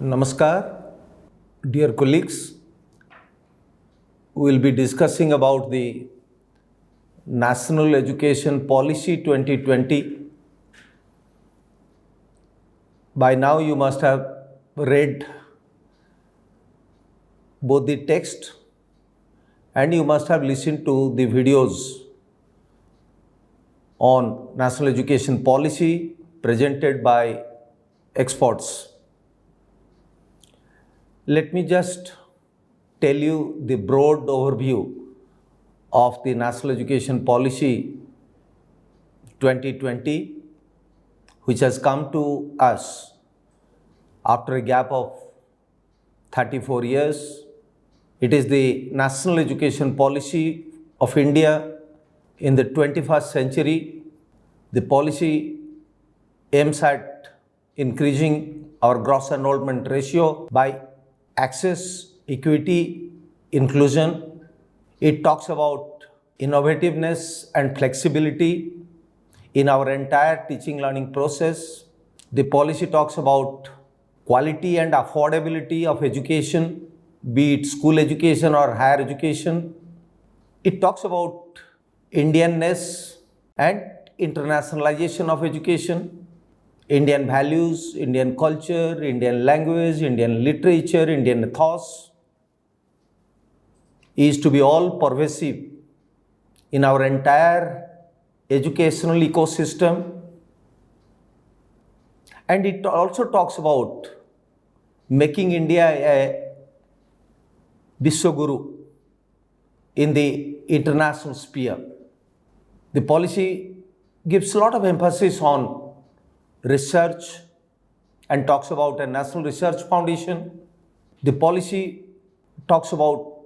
Namaskar, dear colleagues. We will be discussing about the National Education Policy 2020. By now, you must have read both the text and you must have listened to the videos on National Education Policy presented by experts. Let me just tell you the broad overview of the National Education Policy 2020, which has come to us after a gap of 34 years. It is the National Education Policy of India in the 21st century. The policy aims at increasing our gross enrollment ratio by access, equity, inclusion. It talks about innovativeness and flexibility in our entire teaching learning process. The policy talks about quality and affordability of education, be it school education or higher education. It talks about Indianness and internationalization of education, Indian values, Indian culture, Indian language, Indian literature, Indian ethos is to be all pervasive in our entire educational ecosystem. And it also talks about making India a Vishwaguru in the international sphere. The policy gives a lot of emphasis on research and talks about a National Research Foundation. The policy talks about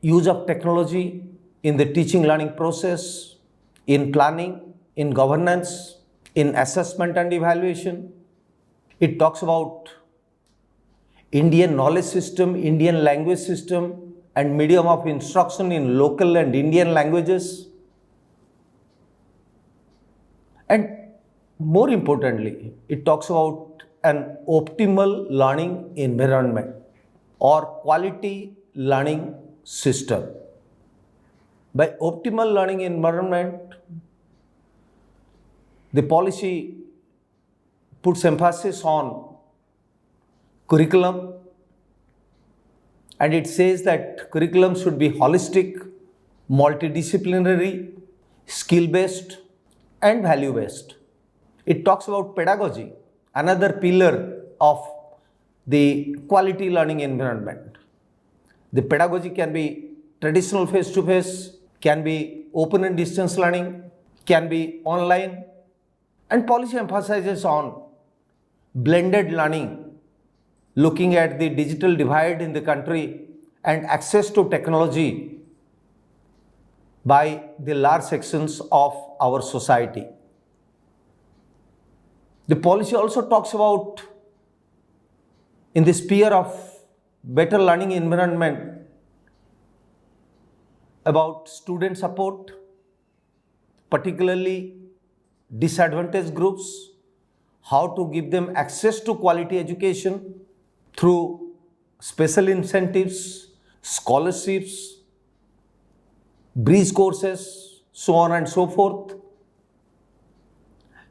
use of technology in the teaching learning process, in planning, in governance, in assessment and evaluation. It talks about Indian knowledge system, Indian language system, and medium of instruction in local and Indian languages. And more importantly, it talks about an optimal learning environment or quality learning system. By optimal learning environment, the policy puts emphasis on curriculum, and it says that curriculum should be holistic, multidisciplinary, skill-based, and value-based. It talks about pedagogy, another pillar of the quality learning environment. The pedagogy can be traditional face-to-face, can be open and distance learning, can be online, and policy emphasizes on blended learning, looking at the digital divide in the country and access to technology by the large sections of our society. The policy also talks about, in the sphere of better learning environment, about student support, particularly disadvantaged groups, how to give them access to quality education through special incentives, scholarships, bridge courses, so on and so forth.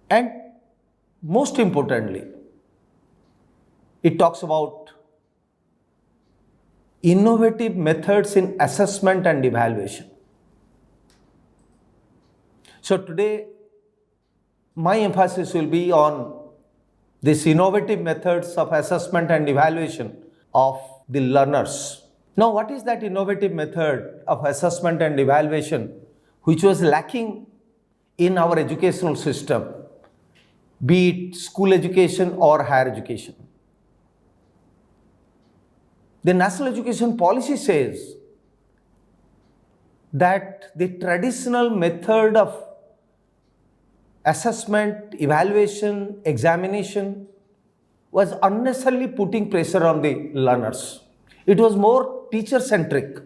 And most importantly, it talks about innovative methods in assessment and evaluation. So today, my emphasis will be on these innovative methods of assessment and evaluation of the learners. Now, what is that innovative method of assessment and evaluation which was lacking in our educational system, be it school education or higher education? The National Education Policy says that the traditional method of assessment, evaluation, examination was unnecessarily putting pressure on the learners. It was more teacher-centric.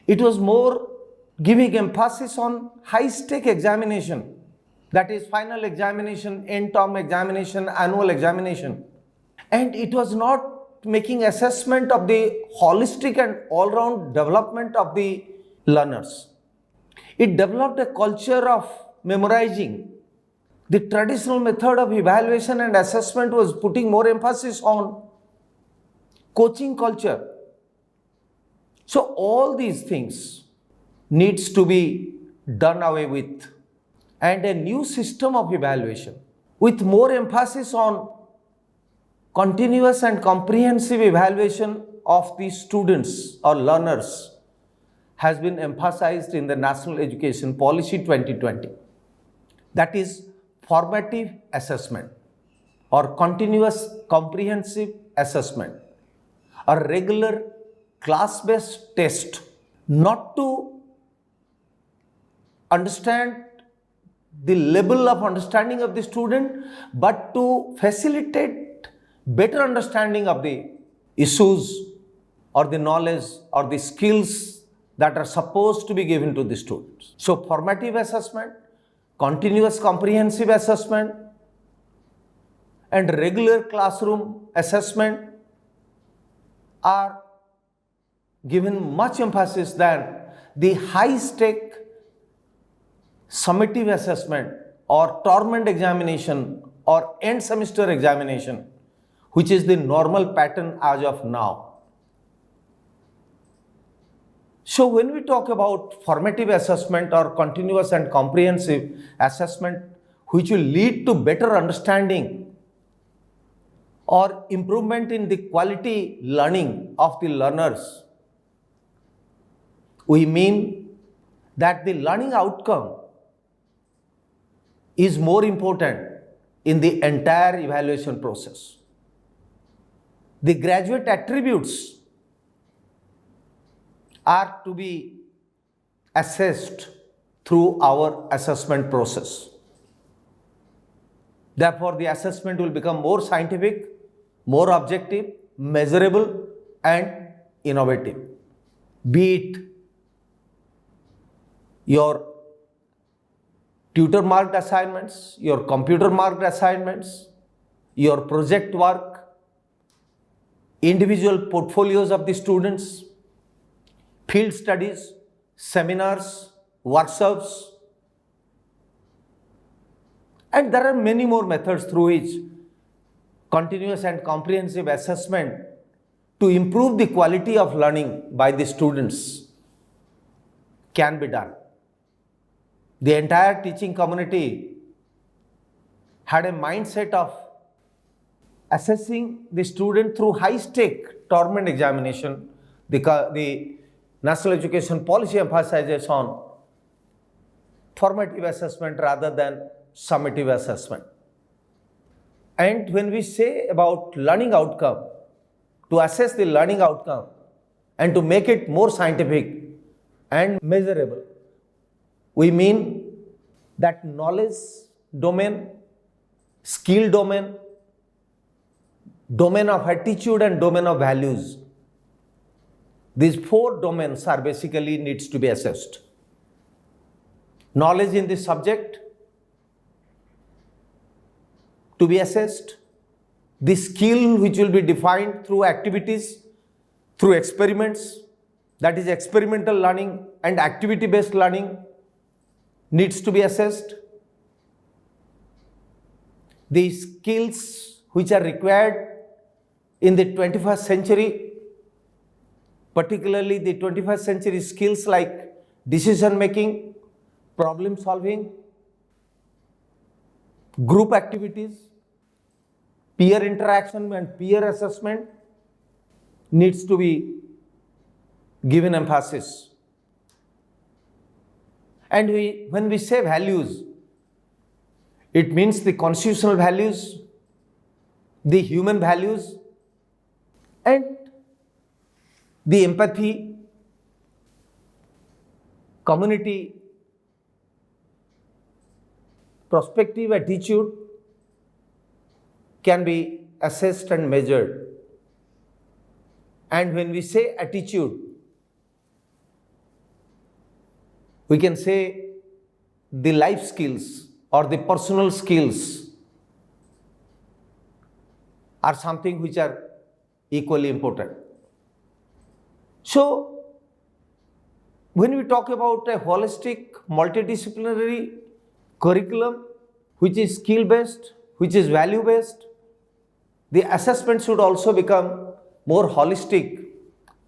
It was more giving emphasis on high-stake examination, that is final examination, end-term examination, annual examination. And it was not making assessment of the holistic and all-round development of the learners. It developed a culture of memorizing. The traditional method of evaluation and assessment was putting more emphasis on coaching culture. So all these things needs to be done away with, and a new system of evaluation with more emphasis on continuous and comprehensive evaluation of the students or learners has been emphasized in the National Education Policy 2020. That is formative assessment or continuous comprehensive assessment, a regular class-based test, not to understand the level of understanding of the student, but to facilitate better understanding of the issues or the knowledge or the skills that are supposed to be given to the students. So formative assessment, continuous comprehensive assessment, and regular classroom assessment are given much emphasis than the high-stake summative assessment or torment examination or end semester examination, which is the normal pattern as of now. So when we talk about formative assessment or continuous and comprehensive assessment, which will lead to better understanding or improvement in the quality learning of the learners, we mean that the learning outcome is more important in the entire evaluation process. The graduate attributes are to be assessed through our assessment process. Therefore, the assessment will become more scientific, more objective, measurable, and innovative. Be it your tutor marked assignments, your computer marked assignments, your project work, individual portfolios of the students, field studies, seminars, workshops, and there are many more methods through which continuous and comprehensive assessment to improve the quality of learning by the students can be done. The entire teaching community had a mindset of assessing the student through high-stake torment examination. The National Education Policy emphasizes on formative assessment rather than summative assessment. And when we say about learning outcome, to assess the learning outcome and to make it more scientific and measurable, we mean that knowledge domain, skill domain, domain of attitude and domain of values. These four domains are basically needs to be assessed. Knowledge in the subject to be assessed, the skill which will be defined through activities, through experiments, that is experimental learning and activity-based learning needs to be assessed. The skills which are required in the 21st century, particularly the 21st century skills like decision making, problem solving, group activities, peer interaction and peer assessment needs to be given emphasis. And when we say values, it means the constitutional values, the human values, and the empathy, community, prospective attitude can be assessed and measured. And when we say attitude, we can say the life skills or the personal skills are something which are equally important. So, when we talk about a holistic, multidisciplinary curriculum, which is skill based, which is value based, the assessment should also become more holistic,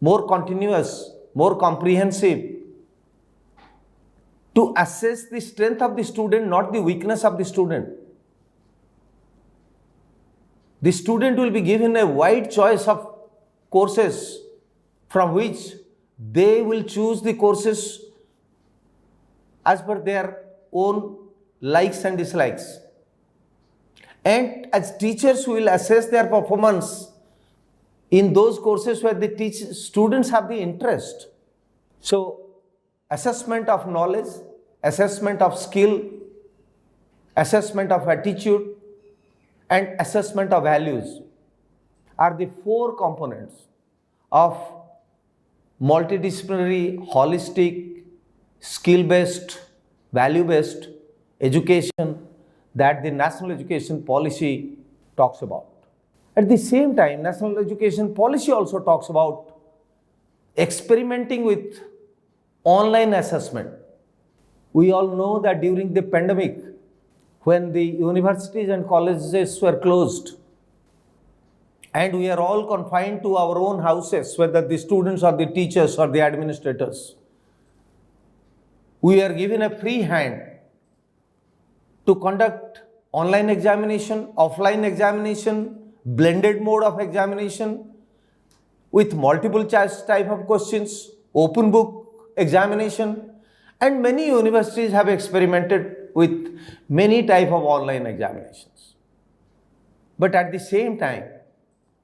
more continuous, more comprehensive to assess the strength of the student, not the weakness of the student. The student will be given a wide choice of courses from which they will choose the courses as per their own likes and dislikes. And as teachers, we will assess their performance in those courses where the students have the interest. So, assessment of knowledge, assessment of skill, assessment of attitude, and assessment of values are the four components of multidisciplinary, holistic, skill-based, value-based education that the National Education Policy talks about. At the same time, National Education Policy also talks about experimenting with online assessment. We all know that during the pandemic, when the universities and colleges were closed, and we are all confined to our own houses, whether the students or the teachers or the administrators, we are given a free hand to conduct online examination, offline examination, blended mode of examination with multiple choice type of questions, open book examination, and many universities have experimented with many type of online examinations. But at the same time,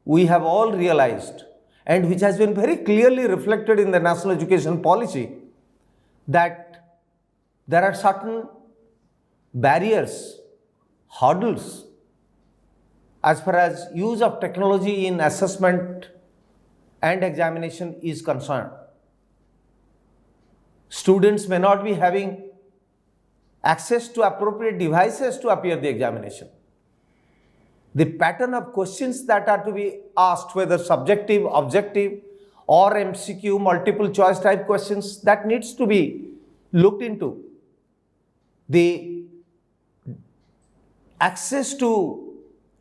we have all realized, and which has been very clearly reflected in the National Education Policy, that there are certain barriers, hurdles, as far as use of technology in assessment and examination is concerned. Students may not be having access to appropriate devices to appear the examination. The pattern of questions that are to be asked, whether subjective, objective, or MCQ, multiple choice type questions, that needs to be looked into. The access to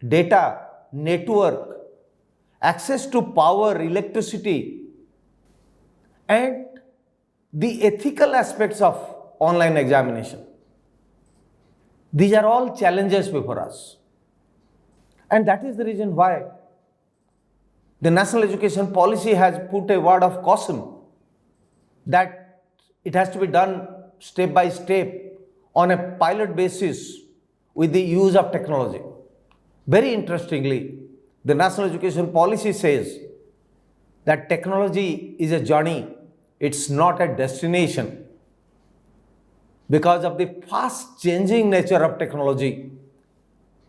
data, network, access to power, electricity, and the ethical aspects of online examination. These are all challenges before us. And that is the reason why the National Education Policy has put a word of caution that it has to be done step by step on a pilot basis with the use of technology. Very interestingly, the National Education Policy says that technology is a journey, it's not a destination, because of the fast changing nature of technology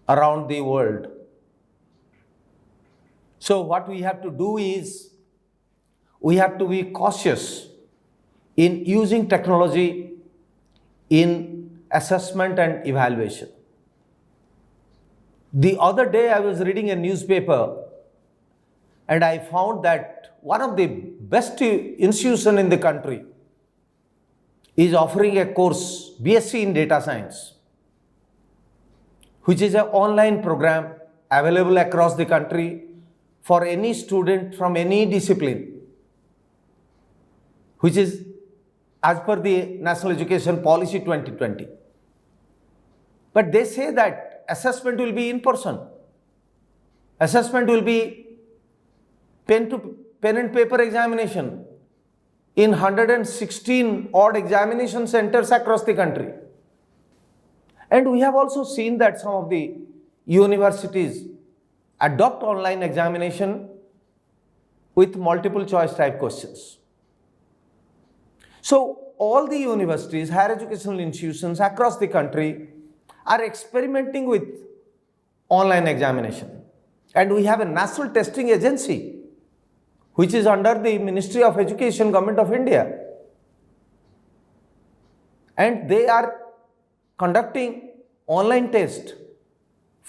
around the world. So what we have to do is, we have to be cautious in using technology in assessment and evaluation. The other day I was reading a newspaper and I found that one of the best institutions in the country is offering a course, BSc in Data Science, which is an online program available across the country for any student from any discipline, which is as per the National Education Policy 2020. But they say that assessment will be in person. Assessment will be pen and paper examination in 116 odd examination centers across the country. And we have also seen that some of the universities adopt online examination with multiple choice type questions. So all the universities, higher educational institutions across the country are experimenting with online examination. And we have a national testing agency which is under the Ministry of Education, Government of India. And they are conducting online test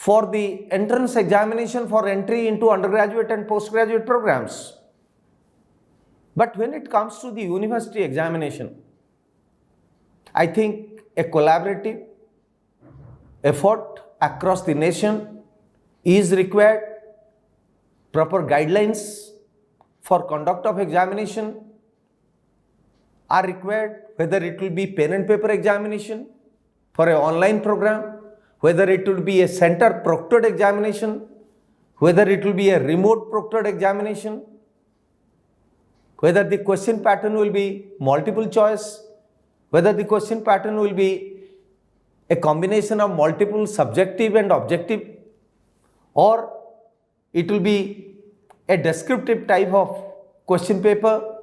for the entrance examination for entry into undergraduate and postgraduate programs. But when it comes to the university examination, I think a collaborative effort across the nation is required. Proper guidelines for conduct of examination are required, whether it will be pen and paper examination for an online program, whether it will be a center proctored examination, whether it will be a remote proctored examination, whether the question pattern will be multiple choice, whether the question pattern will be a combination of multiple subjective and objective, or it will be a descriptive type of question paper.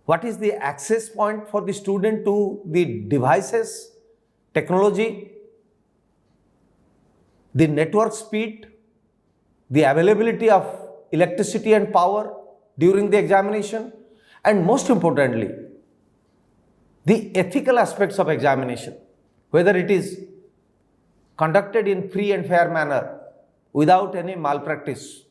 What is the access point for the student to the devices, technology, the network speed, the availability of electricity and power during the examination, and most importantly, the ethical aspects of examination, whether it is conducted in free and fair manner without any malpractice.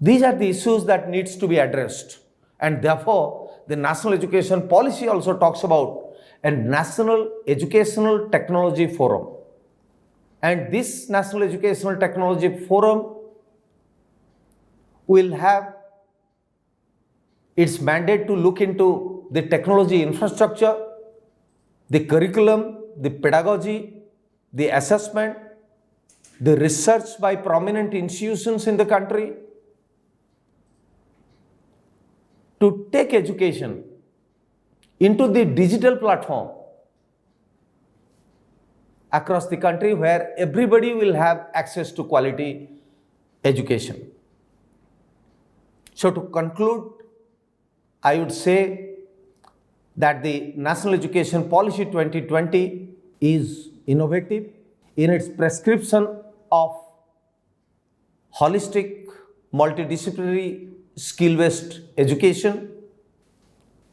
These are the issues that needs to be addressed, and therefore the National Education Policy also talks about a National Educational Technology Forum. And this National Educational Technology Forum will have its mandate to look into the technology infrastructure, the curriculum, the pedagogy, the assessment, the research by prominent institutions in the country, to take education into the digital platform across the country where everybody will have access to quality education. So to conclude, I would say that the National Education Policy 2020 is innovative in its prescription of holistic, multidisciplinary, skill-based education.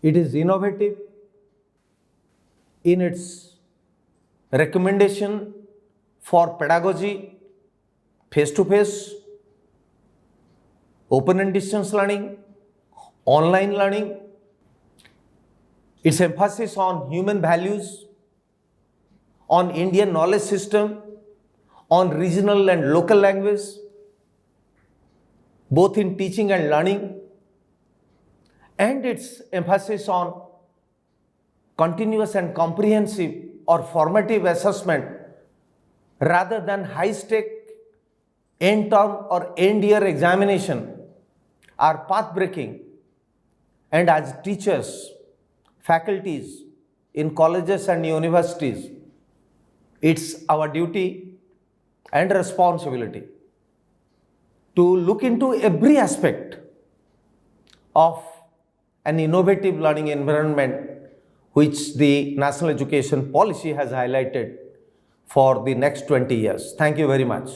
It is innovative in its recommendation for pedagogy, face-to-face, open and distance learning, online learning. Its emphasis on human values, on Indian knowledge system, on regional and local language, both in teaching and learning, and its emphasis on continuous and comprehensive or formative assessment rather than high-stake end-term or end-year examination are path-breaking. And as teachers, faculties in colleges and universities, it's our duty and responsibility to look into every aspect of an innovative learning environment which the National Education Policy has highlighted for the next 20 years. Thank you very much.